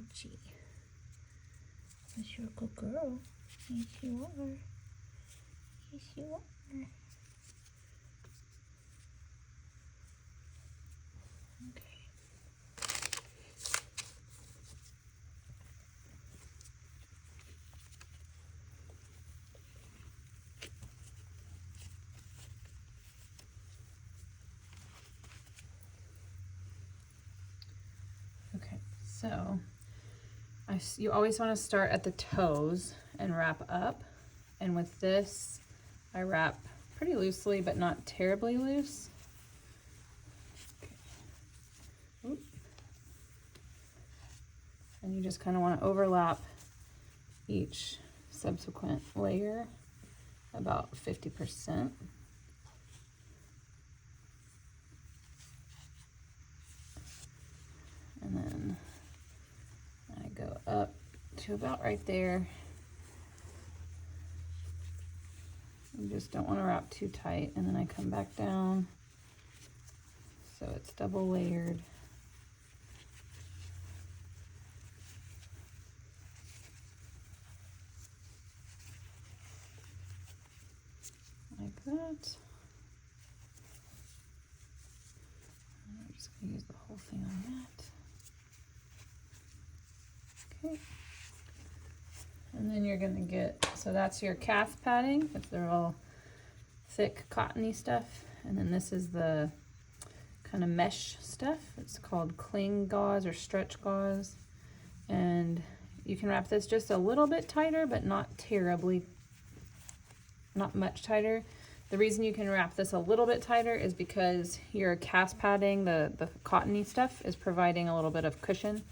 Archie. Yes, you're a good girl. Yes, you are. Yes, you are. Okay. Okay, so you always want to start at the toes and wrap up. And with this, I wrap pretty loosely, but not terribly loose. Okay. And you just kind of want to overlap each subsequent layer about 50%. And then I go up to about right there. You just don't want to wrap too tight, and then I come back down so it's double layered. Like that. I'm just going to use the whole thing on that. Okay. And then you're going to get, so that's your calf padding. If they're all thick, cottony stuff. And then this is the kind of mesh stuff. It's called cling gauze or stretch gauze. And you can wrap this just a little bit tighter, but not much tighter. The reason you can wrap this a little bit tighter is because your calf padding, the cottony stuff, is providing a little bit of cushion.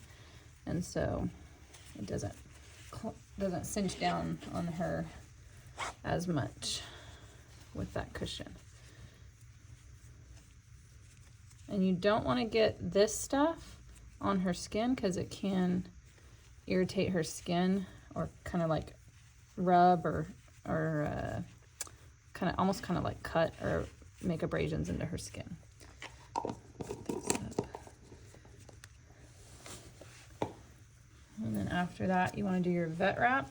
And so it doesn't cinch down on her as much with that cushion. And you don't want to get this stuff on her skin because it can irritate her skin or kind of like rub or almost kind of like cut or make abrasions into her skin. And then after that, you want to do your vet wrap.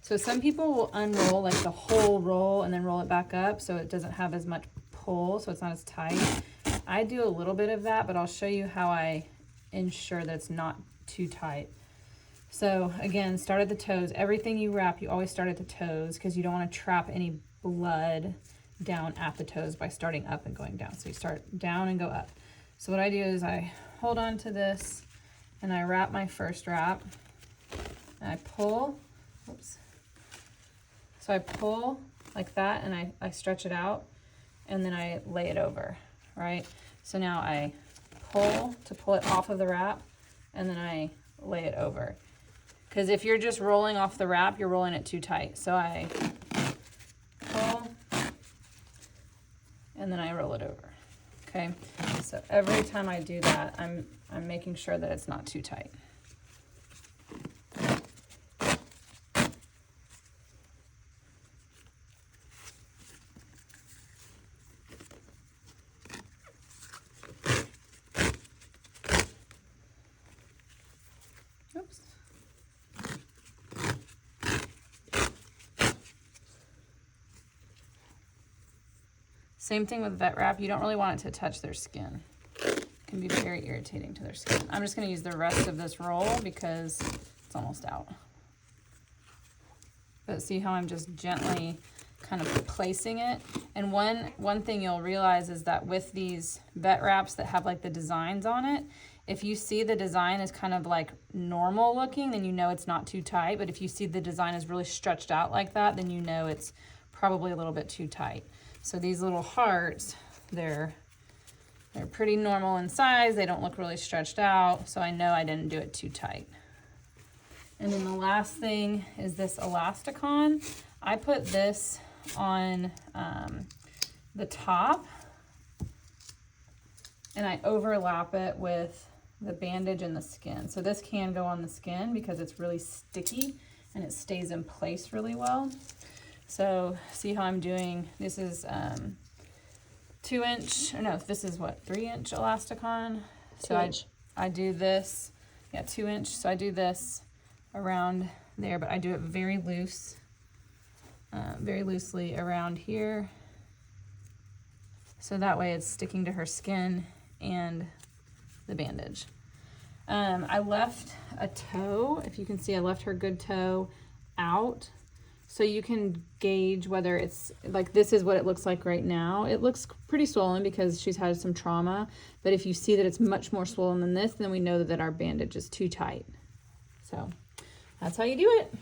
So some people will unroll like the whole roll and then roll it back up so it doesn't have as much pull, so it's not as tight. I do a little bit of that, but I'll show you how I ensure that it's not too tight. So again, start at the toes. Everything you wrap, you always start at the toes because you don't want to trap any blood down at the toes by starting up and going down. So you start down and go up. So what I do is I hold on to this and I wrap my first wrap. And I pull, oops. So I pull like that and I stretch it out and then I lay it over, right? So now I pull to pull it off of the wrap and then I lay it over. Because if you're just rolling off the wrap, you're rolling it too tight. So I pull and then I roll it over. Okay, so every time I do that, I'm making sure that it's not too tight. Oops. Same thing with vet wrap. You don't really want it to touch their skin. It can be very irritating to their skin. I'm just going to use the rest of this roll because it's almost out. But see how I'm just gently kind of placing it? And one thing you'll realize is that with these vet wraps that have like the designs on it, if you see the design is kind of like normal looking, then you know it's not too tight. But if you see the design is really stretched out like that, then you know it's probably a little bit too tight. So these little hearts, they're pretty normal in size. They don't look really stretched out. So I know I didn't do it too tight. And then the last thing is this elasticon. I put this on the top and I overlap it with the bandage and the skin. So this can go on the skin because it's really sticky and it stays in place really well. So see how I'm doing, this is 2-inch, or no, this is what, 3-inch elasticon. So I do this Yeah, 2-inch. So I do this around there, but I do it very loose, very loosely around here. So that way it's sticking to her skin and the bandage. I left a toe, if you can see, I left her good toe out. So you can gauge whether it's, like, this is what it looks like right now. It looks pretty swollen because she's had some trauma. But if you see that it's much more swollen than this, then we know that our bandage is too tight. So that's how you do it.